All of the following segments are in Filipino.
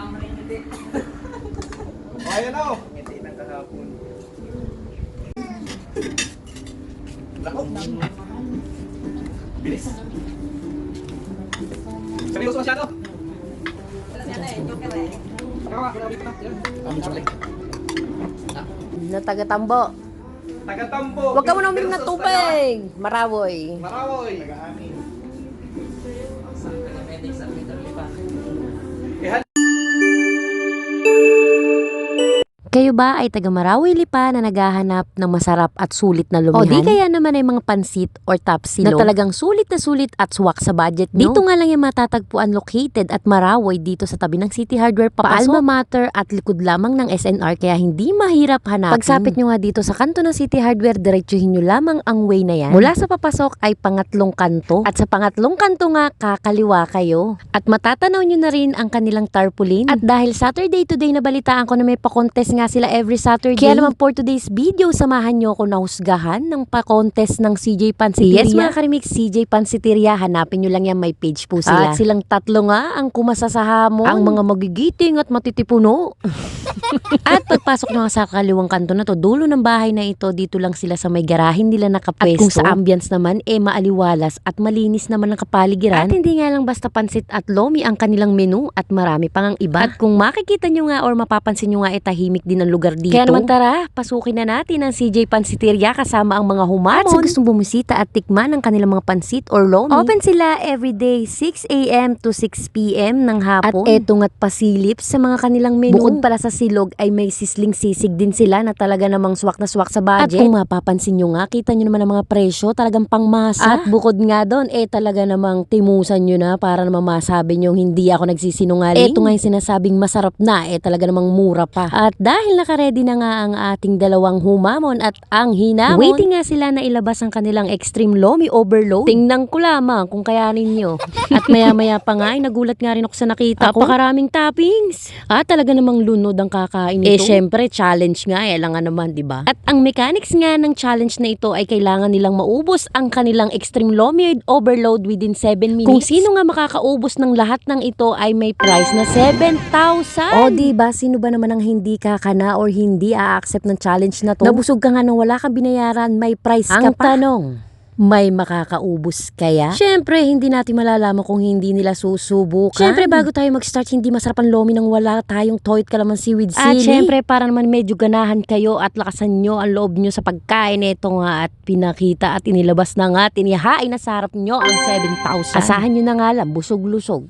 Tama rin hindi. Ayan o. Hindi na kahapon. Lako. Bilis. Seryoso masyado. Wala siya na eh, joker eh. Tama, grabe ka na. Yan. Kami chocolate. Na taga-Tambo. Taga-Tambo. Huwag ka muna uminom ng tubig. Marawoy. Marawoy. Taga-amin. Taga-medic sa Peter Lipa. Kayo ba ay taga Marawi Lipa na naghahanap ng masarap at sulit na lumihan? O di kaya naman ay mga pansit or tapsilog na talagang sulit na sulit at swak sa budget nyo? Dito nga lang yung matatagpuan located at Marawi dito sa tabi ng City Hardware papasok. Alma Mater at likod lamang ng SNR kaya hindi mahirap hanapin. Pagsapit nyo nga dito sa kanto ng City Hardware, diretsuhin nyo lamang ang way na yan. Mula sa papasok ay pangatlong kanto at sa pangatlong kanto nga kakaliwa kayo. At matatanaw nyo na rin ang kanilang tarpaulin. At dahil Saturday today na balitaan ko na may pa-contest nga sila every Saturday. Kaya naman for today's video, samahan nyo ako na husgahan ng pa-contest ng CJ Pansiteria. Yes mga karimix, CJ Pansiteria, hanapin nyo lang yan, may page po sila. At silang tatlo nga ang kumasa sa hamon, ang mga magigiting at matitipuno. At pagpasok nyo nga sa kaliwang kanto na to, dulo ng bahay na ito, dito lang sila sa may garahin nila nakapwesto. At kung sa ambience naman, maaliwalas at malinis naman ang kapaligiran. At hindi nga lang basta pansit at lomi ang kanilang menu at marami pang ang iba. At kung makikita nyo nga or mapapansin nyo nga tahimik din ang lugar dito. Kaya naman tara, pasukin na natin ang CJ Pansiteria kasama ang mga humamon. At sa gustong bumisita at tikman ang kanilang mga pansit or lomi, open sila everyday 6 a.m. to 6 p.m. ng hapon. At etong at pasilip sa mga kanilang menu. Bukod pala sa silog ay may sisling sisig din sila na talaga namang swak na swak sa budget. At kung mapapansin nyo nga, kita nyo naman ang mga presyo, talagang pangmasa. At bukod nga doon, talaga namang timusan nyo na para naman masabi nyo hindi ako nagsisinungaling. Eto nga yung sinasabing masarap na, talaga namang mura pa. At dahil nakaredy na nga ang ating dalawang humamon at ang hinamon, waiting nga sila na ilabas ang kanilang extreme lomi overload. Tingnan ko lamang kung kayanin nyo. At maya-maya pa nga ay nagulat nga rin ako sa nakita ko. Napakaraming toppings. At talaga namang lunod ang kakain ito. Syempre, challenge nga. Alangan naman, di ba? At ang mechanics nga ng challenge na ito ay kailangan nilang maubos ang kanilang extreme lomi overload within 7 minutes. Kung sino nga makakaubos ng lahat ng ito ay may prize na 7,000. O di ba, sino ba naman ang hindi kakana or hindi a-accept ng challenge na to? Nabusog ka nga nang wala kang binayaran, may prize ka pa. Ang tanong, may makakaubos kaya? Syempre, hindi natin malalaman kung hindi nila susubukan. Syempre, bago tayo mag-start, hindi masarap ang lomi nang wala tayong toit kalamansi with sili. At syempre, para naman medyo ganahan kayo at lakasan nyo ang loob nyo sa pagkain. Ito nga at pinakita at inilabas na nga, tinihain na sa harap nyo ang 7,000. Asahan nyo na nga lang, busog-lusog.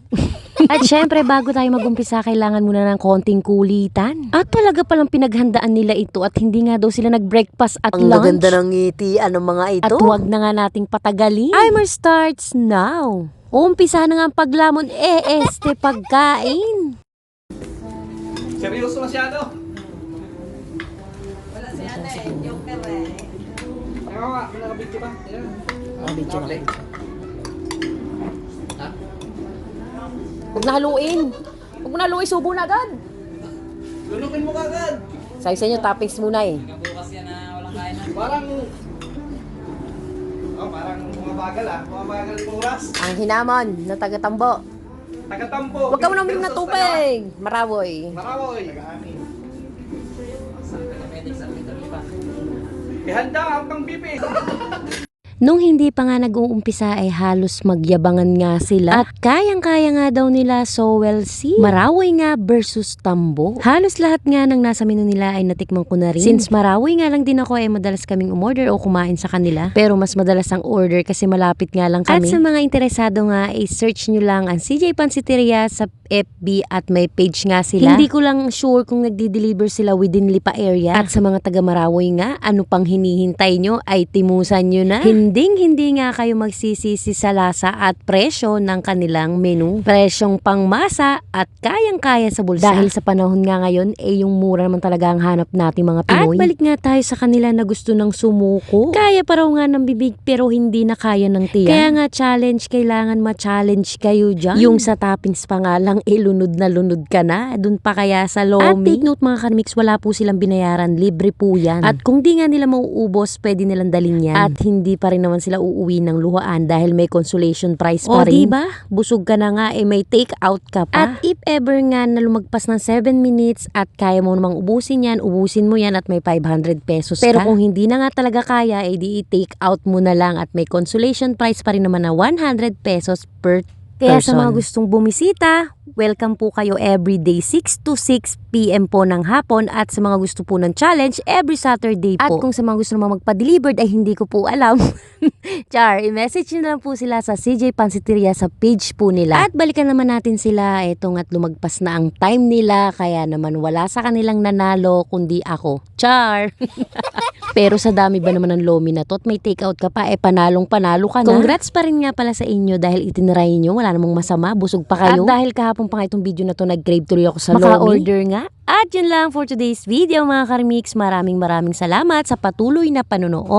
At syempre, bago tayo mag-umpisa, kailangan muna ng konting kulitan. At talaga palang pinaghandaan nila ito at hindi nga daw sila nag-breakfast at lunch. Ang ganda ng ngiti, ano mga ito? At huwag na nga nating patagalin. Timer starts now. Umpisa na nga ang paglamon, pagkain. Seryoso masyado. Wala siya na eh, joker eh. Tama, nakabidyo ba? Ayan. Chocolate. Huwag na haluin. Huwag mo na haluin, subo na agad. Lulukin mo kagad. Sabi sa inyo, toppings muna Hanggang bukas yan na walang kain na. Parang bumabagal bumabagal yung oras. ang hinamon na taga-Tambo. Taga-Tambo. Huwag ka muna uminom ng tubig. Marawoy. Marawoy. Taga-amin. Taga-medic sa Peter Lipa. Ihanda ang pang-bibi. Nung hindi pa nga nag-uumpisa ay halos magyabangan nga sila. At kayang-kaya nga daw nila, so well see. Marawoy nga versus Tambo. Halos lahat nga ng nasa menu nila ay natikman ko na rin. Since Marawoy nga lang din ako madalas kaming umorder o kumain sa kanila. Pero mas madalas ang order kasi malapit nga lang kami. At sa mga interesado nga, i-search nyo lang ang CJ Pansiteria sa FB at may page nga sila. Hindi ko lang sure kung nagdi-deliver sila within Lipa area. At sa mga taga Marawoy nga, ano pang hinihintay nyo ay timusan nyo na. Hindi nga kayo magsisisi sa lasa at presyo ng kanilang menu. Presyong pangmasa at kayang-kaya sa bulsa. Dahil sa panahon nga ngayon, yung mura naman talaga ang hanap nating mga Pinoy. At balik nga tayo sa kanila na gusto ng sumuko. Kaya pa raw nga ng bibig pero hindi na kaya ng tiyan. Kaya nga challenge, kailangan ma-challenge kayo dyan. Yung sa toppings pa nga lang, lunod na lunod ka na. Dun pa kaya sa lomi. At take note mga karimix, wala po silang binayaran. Libre po yan. At kung di nga nila mauubos, pwede nilang dalhin yan. At hindi pa rin rin naman sila uuwi ng luhaan dahil may consolation prize pa rin. O diba? Busog ka na nga may take out ka pa. At if ever nga na lumagpas ng 7 minutes at kaya mo namang ubusin mo yan at may 500 pesos Pero kung hindi na nga talaga kaya, di i-take out mo na lang at may consolation prize pa rin naman na 100 pesos per Kaya sa mga gustong bumisita, welcome po kayo everyday 6 to 6 PM po ng hapon at sa mga gusto po ng challenge every Saturday po. At kung sa mga gusto naman magpa-delivered ay hindi ko po alam. Char, i-message nyo na lang po sila sa CJ Pansiteria sa page po nila. At balikan naman natin sila etong at lumagpas na ang time nila kaya naman wala sa kanilang nanalo kundi ako. Char! Pero sa dami ba naman ng lomi na to at may take out ka pa panalo ka na. Congrats pa rin nga pala sa inyo dahil itinry nyo. Wala namang masama. Busog pa kayo. At dahil kahapon pa nga itong video na to nag-crave tuloy ako sa lomi. Maka-order nga. At yun lang for today's video mga Karimix. Maraming salamat sa patuloy na panonood.